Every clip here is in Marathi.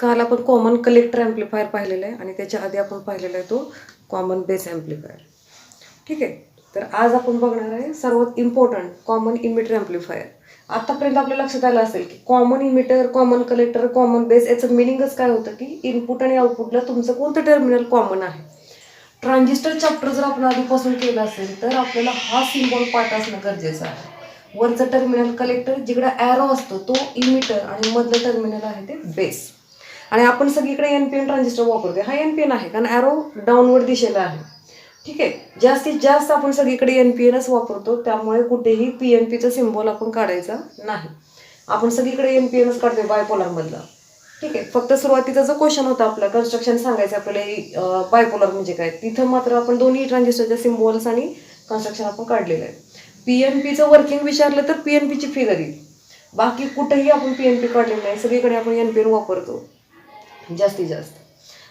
काल आपण कॉमन कलेक्टर ॲम्प्लिफायर पाहिलेला आहे आणि त्याच्या आधी आपण पाहिलेला आहे तो कॉमन बेस ॲम्प्लिफायर. ठीक आहे, तर आज आपण बघणार आहे सर्वात इम्पॉर्टंट कॉमन इमिटर ॲम्प्लिफायर. आतापर्यंत आपल्या लक्षात आलं असेल की common emitter, common collector, common base याचं मिनिंगच काय होतं की इनपुट आणि आउटपुटला तुमचं कोणतं टर्मिनल कॉमन आहे. ट्रान्झिस्टर चॅप्टर जर आपण आधीपासून केलं असेल तर आपल्याला हा सिम्बॉल पाठ असणं गरजेचं आहे. वरचं टर्मिनल कलेक्टर, जिकडे ॲरो असतो तो इमिटर आणि मधलं टर्मिनल आहे ते बेस. आणि आपण सगळीकडे NPN ट्रान्झिस्टर वापरतो. हा NPN आहे कारण ॲरो डाऊनवर्ड दिशेला आहे. ठीक आहे, जास्तीत जास्त आपण सगळीकडे NPNच वापरतो, त्यामुळे कुठेही PNPचा सिम्बॉल आपण काढायचा नाही. आपण सगळीकडे NPNच काढतोय बायपोलरमधला. ठीक आहे, फक्त सुरुवातीचा जो क्वेश्चन होता आपला कन्स्ट्रक्शन सांगायचं आपल्याला बायपोलर म्हणजे काय, तिथं मात्र आपण दोन्ही ट्रान्झिस्टरचे सिम्बॉल्स आणि कन्स्ट्रक्शन आपण काढलेलं आहे. PNPचं वर्किंग विचारलं तर PNPची फिगर येईल. बाकी कुठेही आपण PNP काढलेलं नाही, सगळीकडे आपण NPN वापरतो जास्तीत जास्त.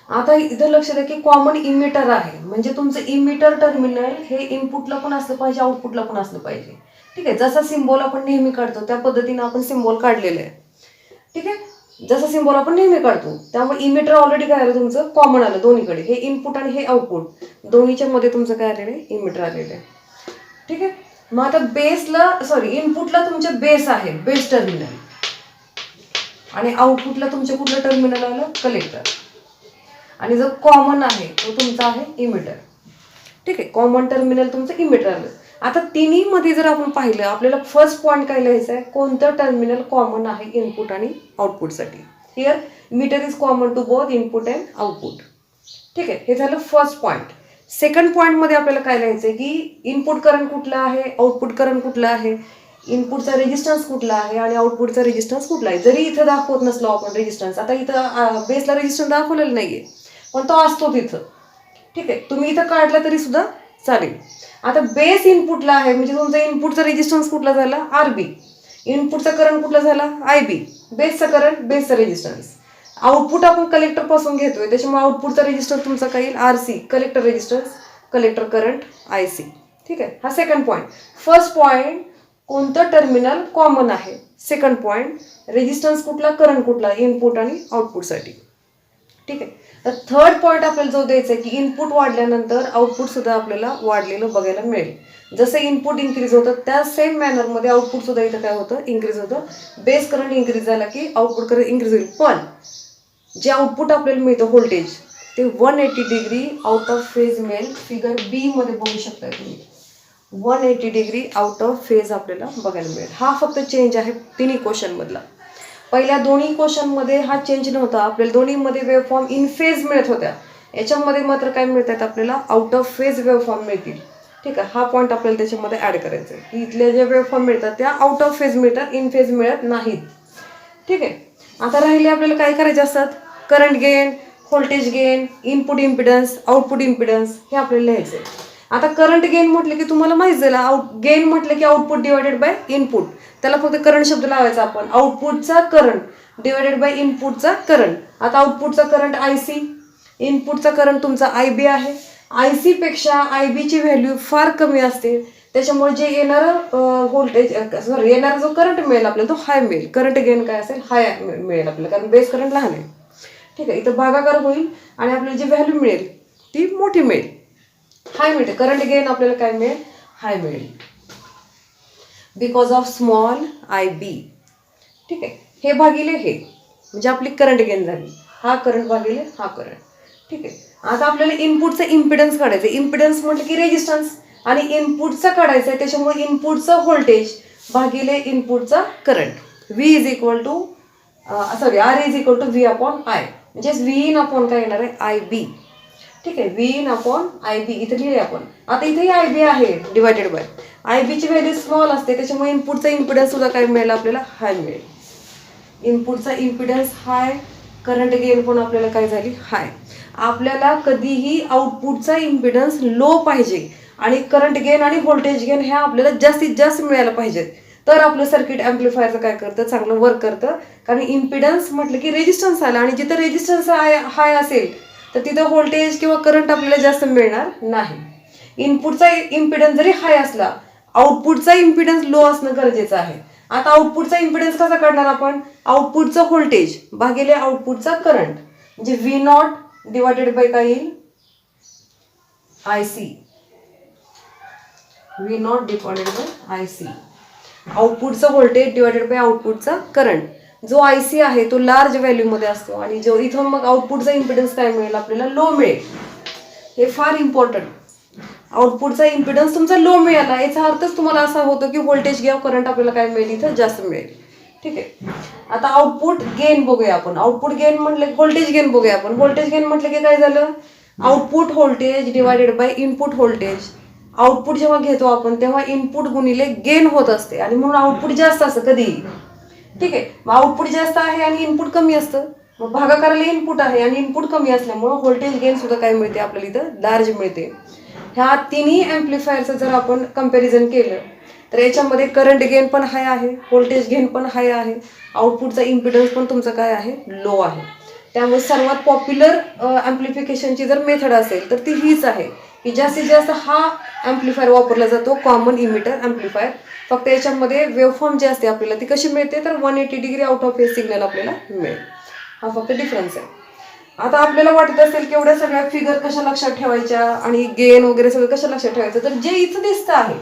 आता इथं लक्ष द्या की कॉमन इमिटर आहे म्हणजे तुमचं इमिटर टर्मिनल हे इनपुटला पण असलं पाहिजे, आउटपुटला पण असलं पाहिजे. ठीक आहे, जसा सिम्बॉल आपण नेहमी काढतो त्या पद्धतीने आपण सिम्बॉल काढलेलं आहे. ठीक आहे, जसं सिम्बॉल आपण नेहमी काढतो त्यामुळे इमिटर ऑलरेडी काय आलं तुमचं कॉमन आलं दोन्हीकडे. हे इनपुट आणि हे आउटपुट दोन्हीच्या मध्ये तुमचं काय आलेलं आहे, इमिटर आलेलं आहे. ठीक आहे, मग आता बेसला इनपुटला तुमचे बेस आहे, बेस टर्मिनल, आणि आउटपुटला तुमचे कुठलं टर्मिनल आलं, कलेक्टर. आणि जो कॉमन आहे तो तुमचा आहे इमिटर. ठीक आहे, कॉमन टर्मिनल तुमचं इमिटर आलं. आता तिन्ही मध्ये जर आपण पाहिलं आपल्याला फर्स्ट पॉईंट काय लिहायचं आहे, कोणतं टर्मिनल कॉमन आहे इनपुट आणि आउटपुटसाठी. Here meter is common to both input and output. ठीक आहे, हे झालं फर्स्ट पॉईंट. सेकंड पॉईंटमध्ये आपल्याला काय लिहायचं आहे की इनपुट करंट कुठला आहे, आउटपुट करंट कुठला आहे, इनपुटचा रेजिस्टन्स कुठला आहे आणि आउटपुटचा रेजिस्टन्स कुठला आहे. जरी इथं दाखवत नसलो आपण रेजिस्टन्स, आता इथं बेसला रेजिस्टन्स दाखवलेला नाहीये पण तो असतो तिथं. ठीक आहे, तुम्ही इथं काढला तरी सुद्धा चालेल. आता बेस इनपुटला आहे म्हणजे तुमचा इनपुटचा रेजिस्टन्स कुठला झाला, RB. इनपुटचा करंट कुठला झाला, IB. बेसचा करंट, बेसचा रेजिस्टन्स. आउटपुट आपण कलेक्टर पासून घेतोय त्याच्यामुळे आउटपुटचा रेजिस्टन्स तुमचा काय येईल, RC. Collector resistance, collector current, IC. ठीक आहे, हा सेकंड पॉईंट. फर्स्ट पॉईंट कोणतं टर्मिनल कॉमन आहे. सेकंड पॉईंट रेजिस्टन्स कुठला, करंट कुठला, इनपुट आणि आउटपुटसाठी. ठीक आहे, तर थर्ड पॉईंट आपल्याला जो द्यायचा आहे की इनपुट वाढल्यानंतर आउटपुट सुद्धा आपल्याला वाढलेलं बघायला मिळेल. जसं इनपुट इन्क्रीज होतं त्या सेम मॅनरमध्ये आउटपुट सुद्धा इथं काय होतं, इन्क्रीज होतं. बेस करंट इन्क्रीज झाला की आउटपुट करंट इन्क्रीज होईल. पण जे आउटपुट आपल्याला मिळतं व्होल्टेज ते 180 डिग्री आउट ऑफ फेज मिळेल. फिगर B मध्ये बघू शकता तुम्ही 180 डिग्री आउट ऑफ फेज आपल्याला बघायला मिळेल. हा फक्त चेंज आहे तिन्ही क्वेश्चन मधला. पहिल्या दोन्ही क्वेश्चन मध्ये हा चेंज नव्हता, आपल्याला दोन्हीमध्ये वेवफॉर्म इन फेज मिळत होत्या. याच्यामध्ये मात्र काय मिळतात आपल्याला, आउट ऑफ फेज वेवफॉर्म मिळतील. ठीक आहे, हा पॉईंट आपल्याला त्याच्यामध्ये ऍड करायचा आहे की इथल्या ज्या वेवफॉर्म मिळतात त्या आउट ऑफ फेज मिळतात, इन फेज मिळत नाहीत. ठीक आहे, आता राहिले आपल्याला काय करायचे असतात, current gain, voltage gain, input impedance, output impedance हे आपल्याला लिहायचं आहे. आता करंट गेन म्हटलं की तुम्हाला माहिती झालं, गेन म्हटलं की आउटपुट डिवायडेड बाय इनपुट. त्याला फक्त करंट शब्द लावायचा आपण, आउटपुटचा करंट डिवायडेड बाय इनपुटचा करंट. आता आउटपुटचा करंट IC, इनपुटचा करंट तुमचा IB आहे. IC पेक्षा IB ची व्हॅल्यू फार कमी असते, त्याच्यामुळे जे येणारं व्होल्टेज येणारा जो करंट मिळेल आपल्याला तो हाय मिळेल. करंट गेन काय असेल, हाय मिळेल आपल्याला, कारण बेस करंट लहान आहे. ठीक आहे, इथं भागाकार होईल आणि आपल्याला जी व्हॅल्यू मिळेल ती मोठी मिळेल, हाय मिळते. करंट गेन आपल्याला काय मिळेल, हाय मिळेल बिकॉज ऑफ स्मॉल IB. ठीक आहे, हे भागिले हे म्हणजे आपली करंट गेन झाली. हा करंट भागिले हा करंट. ठीक आहे, आता आपल्याला इनपुटचं इम्पिडन्स काढायचं. इम्पिडन्स म्हटलं की रेजिस्टन्स, आणि इनपुटचा काढायचं आहे त्याच्यामुळे इनपुटचं व्होल्टेज भागिले इनपुटचा current. R is equal to V/I म्हणजे Vin अपॉन काय येणार आहे, IB. ठीक आहे, Vin अपॉन IB इथे लिहिले आपण. आता इथेही IB आहे डिवायडेड बाय IB ची व्हॅल्यू स्मॉल असते त्याच्यामुळे इनपुटचा इम्पिडन्स सुद्धा काय मिळेल आपल्याला, हाय मिळेल. इनपुटचा इम्पिडन्स हाय, करंट गेन पण आपल्याला काय झाली, हाय. आपल्याला कधीही आउटपुटचा इम्पिडन्स लो पाहिजे आणि करंट गेन आणि व्होल्टेज गेन ह्या आपल्याला जास्तीत जास्त मिळायला पाहिजेत, तर आपलं सर्किट ॲम्प्लिफायरचं काय करतं, चांगलं वर्क करतं. कारण इम्पिडन्स म्हटलं की रेजिस्टन्स आला आणि जिथं रेजिस्टन्स हाय असेल तर तिथं व्होल्टेज किंवा करंट आपल्याला जास्त मिळणार नाही. इनपुटचा इम्पिडन्स जरी हाय असला, आउटपुटचा इम्पिडन्स लो असणं गरजेचं आहे. आता आउटपुटचा इम्पिडन्स कसा काढणार आपण? आउटपुटचं व्होल्टेज भागिले आउटपुटचा करंट, म्हणजे व्ही नॉट डिवायडेड बाय काय येईल? I C. V naught divided by I C. आउटपुटचं व्होल्टेज डिवायडेड बाय आउटपुटचा करंट. जो आय सी आहे तो लार्ज व्हॅल्यूमध्ये असतो आणि जो इथून मग आउटपुटचा इम्पिडन्स काय मिळेल आपल्याला? लो मिळेल. हे फार इम्पॉर्टंट. आउटपुटचा इम्पिडन्स तुमचा लो मिळाला याचा अर्थच तुम्हाला असा होतो की व्होल्टेज किंवा करंट आपल्याला काय मिळेल? इथं जास्त मिळेल. ठीक आहे. आता आउटपुट गेन बघूया आपण. आउटपुट गेन म्हटलं व्होल्टेज गेन बघूया आपण. व्होल्टेज गेन म्हटलं की काय झालं? Output voltage divided by input voltage. Output जेव्हा घेतो आपण तेव्हा इनपुट गुणिले गेन होत असते आणि म्हणून आउटपुट जास्त असतं कधीही. ठीक आहे. मग आउटपुट जास्त आहे आणि इनपुट कमी असतं. मग भागाकाराला इनपुट आहे आणि इनपुट कमी असल्यामुळं व्होल्टेज गेन सुद्धा काय मिळते आपल्याला? इथं लार्ज मिळते. ह्या तिन्ही ॲम्प्लिफायरचं जर आपण कंपॅरिझन केलं तर याच्यामध्ये करंट गेन पण हाय आहे, व्होल्टेज गेन पण हाय आहे, आउटपुटचा इम्पिडन्स पण तुमचं काय आहे? लो आहे. त्यामुळे सर्वात पॉप्युलर ॲम्प्लिफिकेशनची जर मेथड असेल तर ती हीच आहे की जास्तीत जास्त हा ॲम्प्लिफायर वापरला जातो, कॉमन इमिटर ॲम्प्लिफायर. फक्त याच्यामध्ये वेवफॉर्म जी असते आपल्याला ती कशी मिळते? तर 180 degree out of phase signal आपल्याला मिळेल. हा फक्त डिफरन्स आहे. आता आपल्याला वाटत असेल की एवढ्या सगळ्या फिगर कशा लक्षात ठेवायच्या आणि गेन वगैरे सगळं कशा लक्षात ठेवायचं, तर जे इथं दिसतं आहे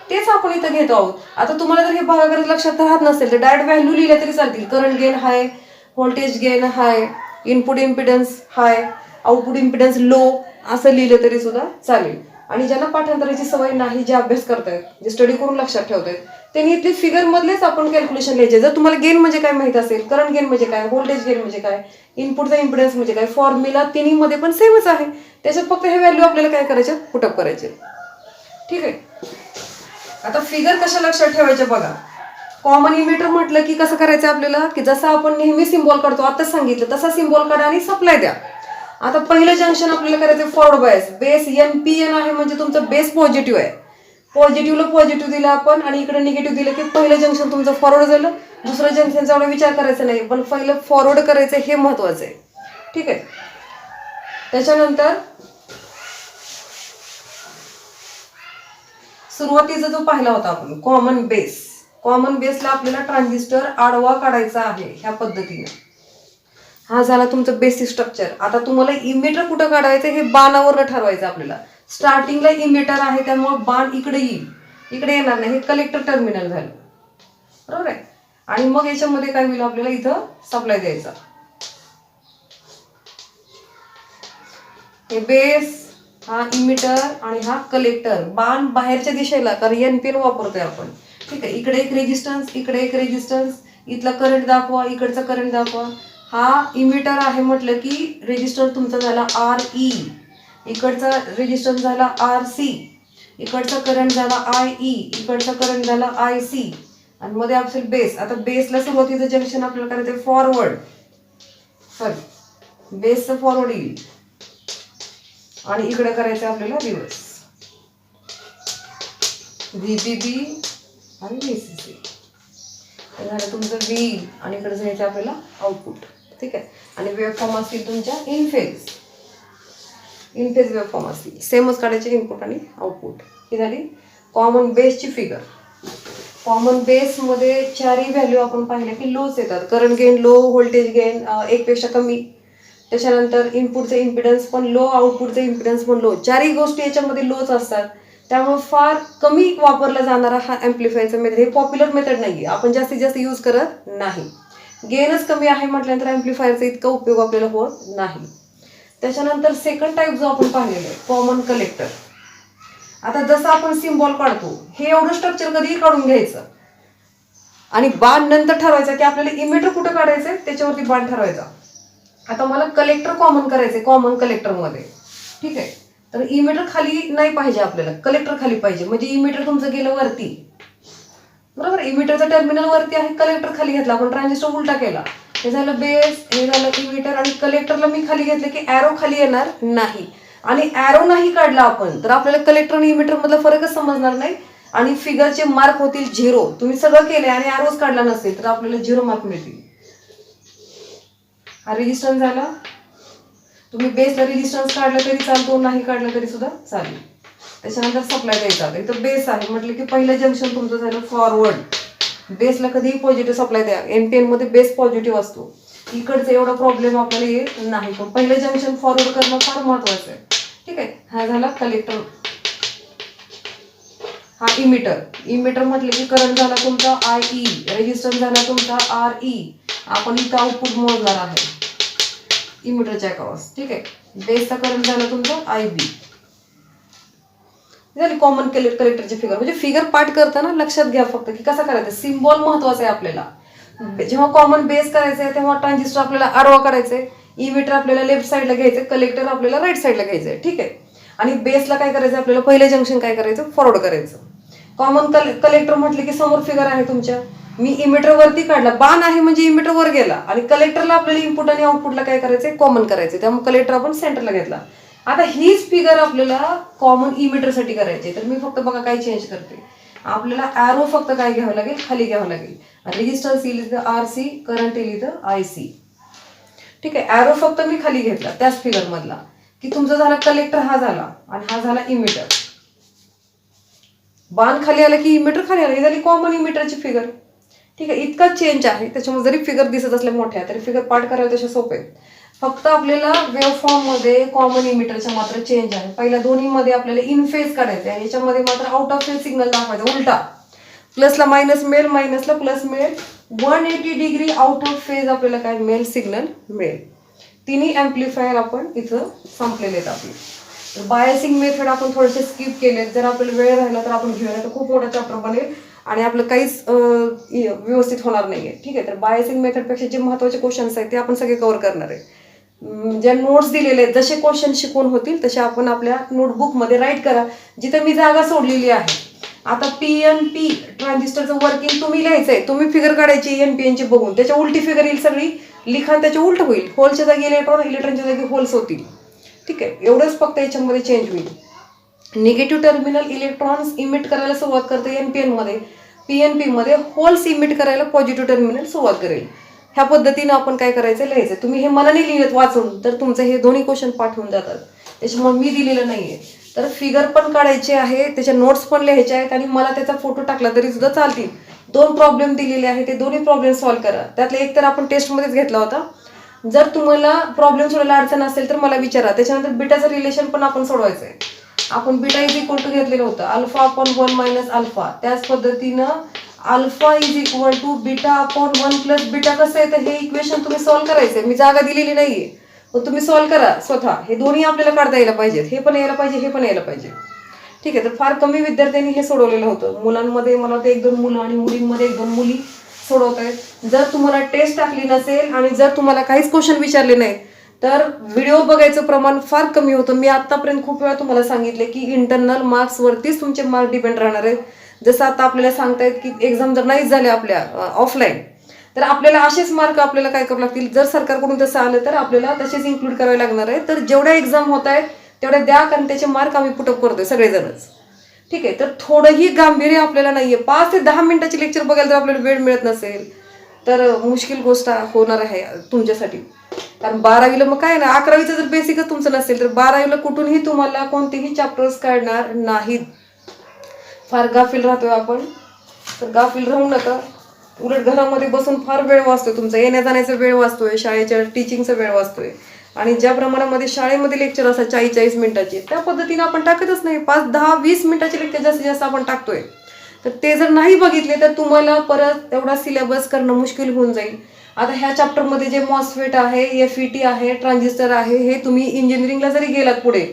तेच आपण इथं घेतो आहोत. आता तुम्हाला जर हे भागाकार लक्षात राहत नसेल तर डायरेक्ट व्हॅल्यू लिहिल्या तरी चालतील. करंट गेन हाय, व्होल्टेज गेन हाय, इनपुट इम्पिडन्स हाय, आउटपुट इम्पिडन्स लो असं लिहिलं तरी सुद्धा चालेल. आणि ज्यांना पाठांतराची सवय नाही, जे अभ्यास करतायत, जे स्टडी करून लक्षात ठेवतायत, त्यांनी इथले फिगर मधलेच आपण कॅल्क्युलेशन लिहायचे. जर तुम्हाला गेन म्हणजे काय माहित असेल, करंट गेन म्हणजे काय, व्होल्टेज गेन म्हणजे काय, इनपुटचा इम्पिडन्स म्हणजे काय, फॉर्म्युला तिन्हीमध्ये पण सेमच आहे. त्याच्यात फक्त हे व्हॅल्यू आपल्याला काय करायचे? पुटअप करायचे. ठीक आहे. आता फिगर कशा लक्षात ठेवायच्या बघा. कॉमन इमिटर म्हटलं की कसं करायचं आपल्याला? की जसं आपण नेहमी सिम्बॉल काढतो, आता सांगितलं तसा सिम्बॉल काढा आणि सप्लाय द्या. आता पहिलं जंक्शन आपल्याला करायचं फॉरवर्ड बायस. बेस NPN आहे म्हणजे तुमचं बेस पॉझिटिव्ह आहे. पॉझिटिव्हला पॉझिटिव्ह दिलं आपण आणि इकडे निगेटिव्ह दिलं की पहिलं जंक्शन तुमचं फॉरवर्ड झालं. दुसरं जंक्शनचा एवढा विचार करायचा नाही, पण पहिलं फॉरवर्ड करायचं हे महत्वाचं आहे. ठीक आहे. त्याच्यानंतर सुरुवातीचा जो पाहिला होता आपण कॉमन बेस. कॉमन बेसला आपल्याला ट्रान्झिस्टर आडवा काढायचा आहे ह्या पद्धतीने. हा झाला तुमचं बेसिक स्ट्रक्चर. आता तुम्हाला इमिटर कुठं काढायचं हे बाणावरनं ठरवायचं आपल्याला. स्टार्टिंगला इमिटर आहे त्यामुळे बाण इकडे येईल, इकडे येणार नाही. हे कलेक्टर टर्मिनल झालं, बरोबर आहे. आणि मग याच्यामध्ये काय होईल? आपल्याला इथं सप्लाय द्यायचा. हे बेस, हा इमिटर आणि हा कलेक्टर. बाण बाहेरच्या दिशेला, कारण NPN वापरतोय आपण. ठीक आहे. इकडे एक रेजिस्टन्स, इकडे एक रेजिस्टन्स, इथला करंट दाखवा, इकडचा करंट दाखवा. हा इमिटर आहे म्हटलं की रेजिस्टन्स तुमचा झाला RE, इकडचा रेजिस्टन्स झाला RC, इकडचा करंट झाला IE, इकडचा करंट झाला IC आणि मध्ये असेल बेस. आता बेसला सुरुवातीचं जंक्शन आपल्याला करायचं फॉरवर्ड, बेसचं फॉरवर्ड येईल आणि इकडे करायचं आपल्याला रिव्हर्स. VPB आणि VCC. झालं तुमचं V आणि इकडे जायचं आपल्याला आउटपुट. ठीक आहे. आणि वेवफॉर्म असतील तुमच्या इन फेज वेवफॉर्म असतील. सेमच काढायचे इनपुट आणि आउटपुट. ही झाली कॉमन बेसची फिगर. कॉमन बेसमध्ये चारही व्हॅल्यू आपण पाहिल्या की लोच येतात. Current gain low, voltage gain 1 पेक्षा कमी, त्याच्यानंतर इनपुटचे इम्पिडन्स पण लो, आउटपुटचे इम्पिडन्स पण लो. चारही गोष्टी याच्यामध्ये लोच असतात. त्यामुळे फार कमी वापरला जाणारा हा ॲम्प्लिफायरचा मेथड. हे पॉप्युलर मेथड नाही, आपण जास्तीत जास्त यूज करत नाही. गेनच कमी आहे म्हटल्यानंतर ॲम्प्लिफायरचा इतका उपयोग आपल्याला होत नाही. त्याच्यानंतर सेकंड टाईप जो आपण पाहिलेला आहे कॉमन कलेक्टर. आता जसं आपण सिम्बॉल काढतो हे एवढं स्ट्रक्चर कधीही काढून घ्यायचं आणि बाण नंतर ठरवायचा की आपल्याला इमिटर कुठं काढायचंय त्याच्यावरती बाण ठरवायचा. आता मला कलेक्टर कॉमन करायचंय कॉमन कलेक्टरमध्ये. ठीक आहे. तर इमिटर खाली नाही पाहिजे आपल्याला, कलेक्टर खाली पाहिजे. म्हणजे इमिटर तुमचं गेलं वरती, बरोबर. इमिटरचं टर्मिनल वरती आहे, कलेक्टर खाली घेतला आपण, ट्रान्झिस्टर उलटा केला. हे झालं बेस, हे झालं इमिटर आणि कलेक्टरला मी खाली घेतलं की ॲरो खाली येणार नाही. आणि ॲरो नाही काढला आपण तर आपल्याला कलेक्टर आणि इमिटर मधला फरकच समजणार नाही आणि फिगरचे मार्क होतील 0. तुम्ही सगळं केलंय आणि ॲरोच काढला नसेल तर आपल्याला 0 मार्क मिळतील. हा रेजिस्टन्स झाला. तुम्ही बेसला रेजिस्टन्स काढला तरी चालतो, नाही काढला तरी सुद्धा चालेल. त्याच्यानंतर सप्लाय द्यायचा. इथं बेस आहे म्हटलं की पहिलं जंक्शन तुमचं झालं फॉरवर्ड, बेसला कधीही पॉझिटिव्ह सप्लाय द्या. NPN मध्ये बेस पॉझिटिव्ह असतो. इकडचा एवढा प्रॉब्लेम आपल्याला येत नाही. पण पहिलं जंक्शन फॉरवर्ड करणं फार महत्वाचं आहे. ठीक आहे. हा झाला कलेक्टर. हा इमिटर. इमिटर म्हटलं की करंट झाला तुमचा IE, रेजिस्टन्स झाला तुमचा RE. आपण इथं आउटपुट मोजणार आहे इमिटरच्या अक्रॉस. ठीक आहे. बेसचा करंट झाला तुमचा IB. झाली कॉमन कलेक्टरची फिगर. म्हणजे फिगर पार्ट करताना लक्षात घ्या फक्त की कसा करायचा. सिम्बॉल महत्वाचा आहे आपल्याला. जेव्हा कॉमन बेस करायचं आहे तेव्हा ट्रान्झिस्टर आपल्याला आडवा काढायचंय, इमिटर आपल्याला लेफ्ट साईडला घ्यायचं, कलेक्टर आपल्याला राईट साईडला घ्यायचंय. ठीक आहे. आणि बेसला काय करायचं आपल्याला, पहिलं जंक्शन काय करायचं, फॉरवर्ड करायचं. कॉमन कलेक्टर म्हटले की समोर फिगर आहे तुमच्या, मी इमिटर वरती काढला, बाण आहे म्हणजे इमिटर वर गेला, आणि कलेक्टरला आपल्याला इनपुट आणि आउटपुटला काय करायचंय, कॉमन करायचं. त्यामुळे कलेक्टर आपण सेंटरला घेतला. आता हीच फिगर आपल्याला कॉमन इमिटर साठी करायची. तर मी फक्त बघा काय चेंज करते. आपल्याला ॲरो फक्त काय घ्यावं लागेल, खाली घ्यावं लागेल. रेजिस्टन्स येईल इथं RC, करंट येईल इथं IC. ठीक आहे. ॲरो फक्त मी खाली घेतला त्याच फिगर मधला, की तुमचा झाला कलेक्टर हा झाला आणि हा झाला इमिटर. बाण खाली आला की इमिटर खाली आला, ही झाली कॉमन इमिटरची फिगर. ठीक आहे. इतका चेंज आहे. त्याच्यामुळे जरी फिगर दिसत असल्या मोठ्या तरी फिगर पार्ट करायला तसे सोपे आहेत. फक्त आपल्याला वेव्ह फॉर्म मध्ये कॉमन इमिटरच्या मात्र चेंज आहे. पहिल्या दोन्हीमध्ये आपल्याला इन फेज काढायचं आहे, याच्यामध्ये मात्र आउट ऑफ फेज सिग्नल दाखवायचा उलटा. प्लसला मायनस मिळेल, मायनसला प्लस मिळेल. 180 डिग्री आउट ऑफ फेज आपल्याला काय मिळेल, सिग्नल मिळेल. तिन्ही ॲम्प्लिफायर आपण इथं संपलेले आहेत आपले. बायसिंग मेथड आपण थोडेसे स्किप केले. जर आपल्याला वेळ राहिला तर आपण घेऊया, तर खूप मोठा चॅप्टर बनेल आणि आपलं काहीच व्यवस्थित होणार नाहीये. ठीक आहे. तर बायसिंग मेथडपेक्षा जे महत्त्वाचे क्वेश्चन्स आहेत ते आपण सगळे कव्हर करणार आहे. ज्या नोट्स दिलेले आहेत, जसे क्वेश्चन शिकवून होतील तसे आपण आपल्या नोटबुकमध्ये राईट करा, जिथं मी जागा सोडलेली आहे. आता PNP ट्रान्झिस्टरचं वर्किंग तुम्ही लिहायचंय, तुम्ही फिगर काढायची NPN ची बघून, त्याच्या उलटी फिगर येईल सगळी, लिखाण त्याच्या उलट होईल. होलच्या जागी इलेक्ट्रॉन, इलेक्ट्रॉनच्या जागी होल्स होतील. ठीक आहे. एवढंच फक्त याच्यामध्ये चेंज होईल. निगेटिव्ह टर्मिनल इलेक्ट्रॉन्स इमिट करायला सुरुवात करते NPN मध्ये, PNP मध्ये होल्स इमिट करायला पॉझिटिव्ह टर्मिनल सुरुवात करेल. ह्या पद्धतीनं आपण काय करायचं, लिहायचं. तुम्ही हे मनाने लिहित वाचून तर तुमचे हे दोन्ही क्वेश्चन पाठवून जातात. त्याच्यामुळे मी दिलेलं नाहीये. तर फिगर पण काढायची आहे, त्याच्या नोट्स पण लिहायचे आहेत, आणि मला त्याचा फोटो टाकला तरी सुद्धा चालतील. 2 प्रॉब्लेम दिलेले आहेत, ते दोन्ही प्रॉब्लेम सॉल्व्ह करा. त्यातला एक तर आपण टेस्टमध्येच घेतला होता. जर तुम्हाला प्रॉब्लेम सोडवायला अडचण असेल तर मला विचारा. त्याच्यानंतर बीटाचं रिलेशन पण आपण सोडवायचं आहे. आपण बीटा इज इक्वल टू घेतलेलं होतं अल्फा अपॉन 1 मायनस अल्फा. त्याच पद्धतीनं alpha is equal to beta upon 1 plus beta. कसं आहे, तर हे इक्वेशन तुम्ही सॉल्व्ह करायचंय. मी जागा दिलेली नाहीये, पण तुम्ही सॉल्व्ह करा स्वतः. हे दोन्ही आपल्याला काढता यायला पाहिजेत. हे पण यायला पाहिजे, हे पण यायला पाहिजे. ठीक आहे. तर फार कमी विद्यार्थ्यांनी हे सोडवलेलं होतं. मुलांमध्ये मला वाटतं 1-2 मुलं आणि मुलींमध्ये 1-2 मुली सोडवत आहेत. जर तुम्हाला टेस्ट टाकली नसेल आणि जर तुम्हाला काहीच क्वेश्चन विचारले नाही तर व्हिडिओ बघायचं प्रमाण फार कमी होतं. मी आतापर्यंत खूप वेळा तुम्हाला सांगितले की इंटरनल मार्क्स वरतीच तुमचे मार्क डिपेंड राहणार आहेत. जसं आता आपल्याला सांगतायत की एक्झाम जर नाहीच झाल्या आपल्या ऑफलाईन, तर आपल्याला असेच मार्क आपल्याला काय करावं लागतील. जर सरकारकडून तसं आलं तर आपल्याला तसेच इन्क्लूड करावे लागणार आहे. तर जेवढ्या एक्झाम होत आहेत तेवढ्या द्या, कारण त्याचे मार्क आम्ही पुटअप करतोय सगळेजणच. ठीक आहे. तर थोडंही गांभीर्य आपल्याला नाहीये. 5 ते 10 मिनिटाची लेक्चर बघायला जर आपल्याला वेळ मिळत नसेल तर मुश्किल गोष्ट होणार आहे तुमच्यासाठी. कारण 12वीला मग काय ना, 11वीचं जर बेसिकच तुमचं नसेल तर 12वीला कुठूनही तुम्हाला कोणतेही चॅप्टर्स काढणार नाहीत. फार गाफील राहतोय आपण, तर गाफील राहू नका. उलट घरामध्ये बसून फार वेळ वाचतोय तुमचा, येण्या जाण्याचा वेळ वाचतोय, शाळेच्या टीचिंगचा वेळ वाचतोय. आणि ज्या प्रमाणामध्ये शाळेमध्ये लेक्चर असतात 40-40 मिनिटाचे, त्या पद्धतीने आपण टाकतच नाही. 5, 10, 20 मिनिटाचे लेक्चर जास्तीत जास्त आपण टाकतोय. तर ते जर नाही बघितले तर तुम्हाला परत एवढा सिलेबस करणं मुश्किल होऊन जाईल. आता ह्या चॅप्टरमध्ये जे मॉसफेट आहे, FET आहे, ट्रान्झिस्टर आहे, हे तुम्ही इंजिनिअरिंगला जरी गेलात पुढे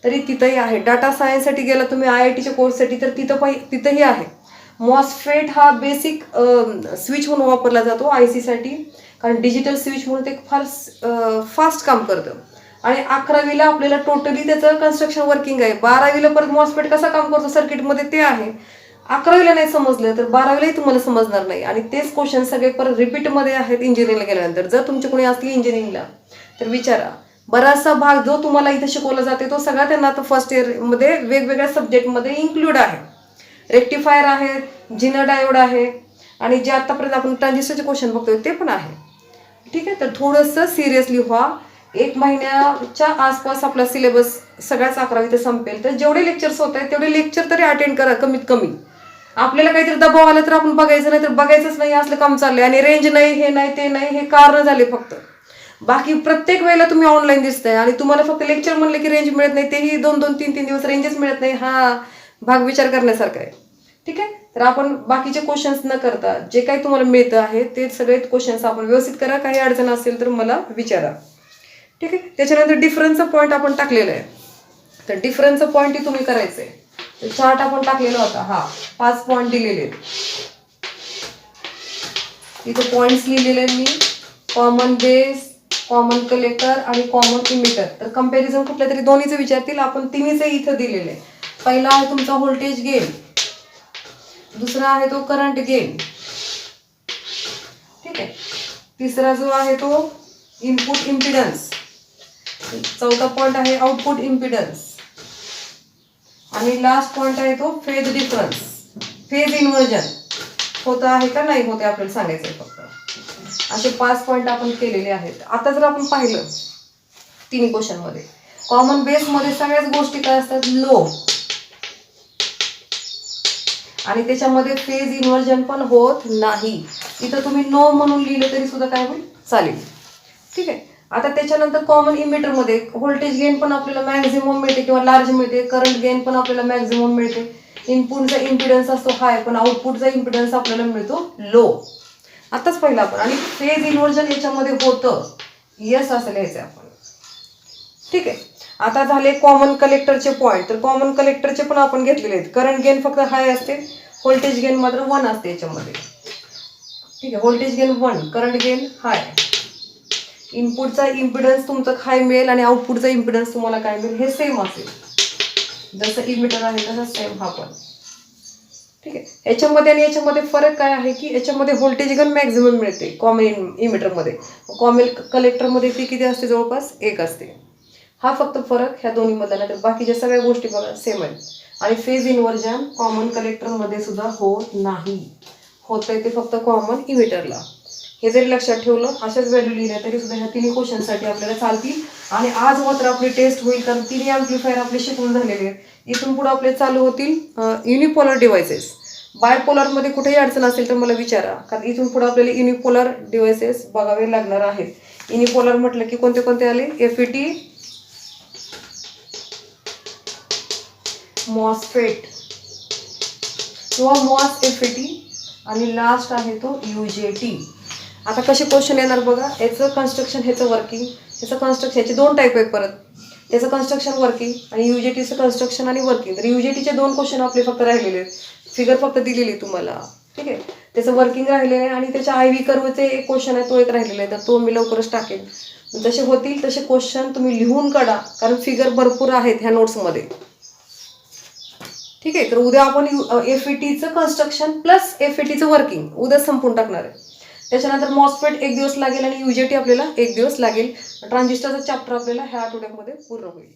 तरी तिथंही आहे. डाटा सायन्ससाठी गेला तुम्ही IITच्या कोर्ससाठी तर तिथंही आहे. मॉसफेट हा बेसिक स्विच म्हणून वापरला जातो IC साठी, कारण डिजिटल स्विच म्हणून ते फार फास्ट काम करतं. आणि 11वीला आपल्याला टोटली त्याचं कन्स्ट्रक्शन वर्किंग आहे. 12वीला परत मॉसफेट कसा काम करतो सर्किटमध्ये ते आहे. 11वीला नाही समजलं तर 12वीलाही तुम्हाला समजणार नाही. आणि तेच क्वेश्चन सगळे परत रिपीटमध्ये आहेत इंजिनिअरिंगला गेल्यानंतर. जर तुमचे कोणी असतील इंजिनिअरिंगला तर विचारा. बराचसा भाग जो तुम्हाला इथं शिकवला जाते तो सगळा त्यांना आता फर्स्ट इयरमध्ये वेगवेगळ्या सब्जेक्टमध्ये इन्क्लूड आहे. रेक्टिफायर आहेत, झिनर डायोड आहे, आणि जे आतापर्यंत आपण ट्रान्झिस्टरचे क्वेश्चन बघतोय ते पण आहे. ठीक आहे. तर थोडंसं सिरियसली व्हा. 1 महिन्याच्या आसपास आपला सिलेबस सगळ्याच 11वीत संपेल. तर जेवढे लेक्चर्स होत आहेत तेवढे लेक्चर तरी अटेंड करा कमीत कमी. आपल्याला काहीतरी दबाव आला तर आपण बघायचं नाही तर बघायचंच नाही, असलं काम चाललंय. आणि रेंज नाही, हे नाही, ते नाही, हे कारण झाले फक्त. बाकी प्रत्येक वेळेला तुम्ही ऑनलाईन दिसताय आणि तुम्हाला फक्त लेक्चर म्हणले की रेंज मिळत नाही, तेही 2-2, 3-3 दिवस रेंजच मिळत नाही. हा भाग विचार करण्यासारखा आहे. ठीक आहे, तर आपण बाकीचे क्वेश्चन्स न करता जे काही तुम्हाला मिळतं आहे ते सगळे क्वेश्चन्स आपण व्यवस्थित करा. काही अडचण असेल तर मला विचारा. ठीक आहे, त्याच्यानंतर डिफरन्सचा पॉईंट आपण टाकलेला आहे. तर डिफरन्सचा पॉईंटही तुम्ही करायचं आहे. तर चार्ट आपण टाकलेला होता, हा 5 पॉईंट दिलेले आहेत. इथे पॉईंट्स लिहिलेले मी, कॉमन बेस, कॉमन कलेक्टर आणि कॉमन इमिटर. तर कंपॅरिझन कुठल्या तरी दोन्हीचे विचारतील, आपण तिन्हीचे इथं दिलेले आहे. पहिला आहे तुमचा व्होल्टेज गेन, दुसरा आहे तो करंट गेन. ठीक आहे, तिसरा जो आहे तो इनपुट इम्पिडन्स, चौथा पॉईंट आहे आउटपुट इम्पिडन्स आणि लास्ट पॉईंट आहे तो फेज डिफरन्स. फेज इन्व्हर्जन होत आहे का नाही होते आपल्याला सांगायचं आहे फक्त. असे 5 पॉईंट आपण केलेले आहेत. आता जर आपण पाहिलं तिन्ही क्वेश्चन मध्ये, कॉमन बेस मध्ये सगळ्याच गोष्टी काय असतात, लो, आणि त्याच्यामध्ये फेज इन्व्हर्जन पण होत नाही. इथं तुम्ही नो म्हणून लिहिलं तरी सुद्धा काय होईल, चालेल. ठीक आहे, आता त्याच्यानंतर कॉमन इमिटर मध्ये व्होल्टेज गेन पण आपल्याला मॅक्झिमम मिळते किंवा लार्ज मिळते, करंट गेन पण आपल्याला मॅक्झिमम मिळते. इनपुटचा इम्पिडन्स असतो हाय पण आउटपुटचा इम्पिडन्स आपल्याला मिळतो लो. आताच पहिला आपण. आणि फेज इन्व्हर्जन याच्यामध्ये होतं, यस असं लिहायचं आपण. ठीक आहे, आता झाले कॉमन कलेक्टरचे पॉईंट. तर कॉमन कलेक्टरचे पण आपण घेतलेले आहेत. करंट गेन फक्त हाय असते, व्होल्टेज गेन मात्र 1 असते याच्यामध्ये. ठीक आहे, व्होल्टेज गेन 1, करंट गेन हाय. इनपुटचा इम्पिडन्स तुमचा हाय मिळेल आणि आउटपुटचा इम्पिडन्स तुम्हाला काय मिळेल, हे सेम असेल. जसं इमिटर आहे तसं सेम हा पण. ठीक आहे, याच्यामध्ये आणि याच्यामध्ये फरक काय आहे की याच्यामध्ये व्होल्टेज गेन मॅक्झिमम मिळते कॉमन इमिटरमध्ये, कॉमन कलेक्टरमध्ये ती किती असते, जवळपास 1 असते. हा फक्त फरक ह्या दोन्ही मधला, नाही तर बाकीच्या सगळ्या गोष्टी बघा सेम आहेत. आणि फेज इन्व्हर्जन कॉमन कलेक्टरमध्ये सुद्धा होत नाही, होतंय ते फक्त कॉमन इमिटरला. हे जरी लक्षात ठेवलं, अशाच व्हॅल्यू लिहिल्या तरी सुद्धा ह्या तिन्ही क्वेश्चनसाठी आपल्याला चालतील. आणि आज मात्र आपली टेस्ट होईल, कारण तिन्ही ॲम्प्लिफायर आपले शिकून झालेले आहेत. इथून पुढे आपले चालू होतील युनिपोलर डिव्हायसेस. बायपोलरमध्ये कुठेही अडचण असेल तर मला विचारा, कारण इथून पुढे आपल्याला युनिपोलर डिव्हायसेस बघावे लागणार आहेत. युनिपोलर म्हटलं की कोणते कोणते आले, FET, मॉसफेट किंवा मॉस FET आणि लास्ट आहे तो UJT. आता कसे क्वेश्चन येणार बघा, याचं कन्स्ट्रक्शन, ह्याचं वर्किंग. ह्याचं कन्स्ट्रक्शन, ह्याचे 2 टाईप आहेत परत, त्याचं कन्स्ट्रक्शन वर्किंग आणि UJTचं कन्स्ट्रक्शन आणि वर्किंग. तर UJTचे 2 क्वेश्चन आपले फक्त राहिलेले आहेत, फिगर फक्त दिलेली तुम्हाला. ठीक आहे, त्याचं वर्किंग राहिलेलं आहे आणि त्याच्या IV कर्वचे एक क्वेश्चन आहे, तो एक राहिलेला आहे. तर तो मी लवकरच टाकेन. जसे होतील तसे क्वेश्चन तुम्ही लिहून काढा, कारण फिगर भरपूर आहेत ह्या नोट्समध्ये. ठीक आहे, तर उद्या आपण FETचं कन्स्ट्रक्शन प्लस FETचं वर्किंग उद्या संपून टाकणार आहे. त्याच्यानंतर मॉसफेट 1 दिवस लागेल आणि UJT आपल्याला 1 दिवस लागेल. ट्रान्झिस्टरचा चॅप्टर आपल्याला ह्या आठवड्यामध्ये पूर्ण होईल.